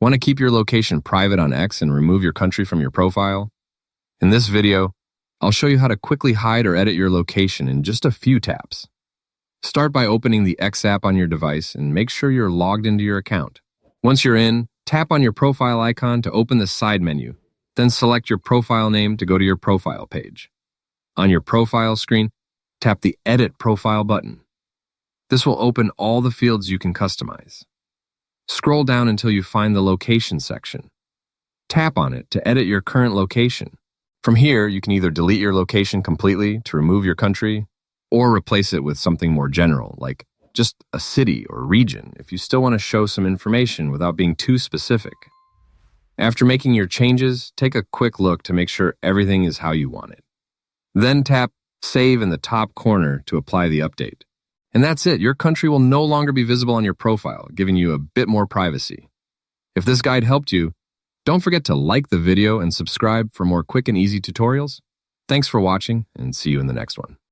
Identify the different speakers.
Speaker 1: Want to keep your location private on X and remove your country from your profile? In this video, I'll show you how to quickly hide or edit your location in just a few taps. Start by opening the X app on your device and make sure you're logged into your account. Once you're in, tap on your profile icon to open the side menu, then select your profile name to go to your profile page. On your profile screen, tap the Edit Profile button. This will open all the fields you can customize. Scroll down until you find the Location section. Tap on it to edit your current location. From here, you can either delete your location completely to remove your country, or replace it with something more general, like just a city or region, if you still want to show some information without being too specific. After making your changes, take a quick look to make sure everything is how you want it. Then tap Save in the top corner to apply the update. And that's it. Your country will no longer be visible on your profile, giving you a bit more privacy. If this guide helped you, don't forget to like the video and subscribe for more quick and easy tutorials. Thanks for watching, and see you in the next one.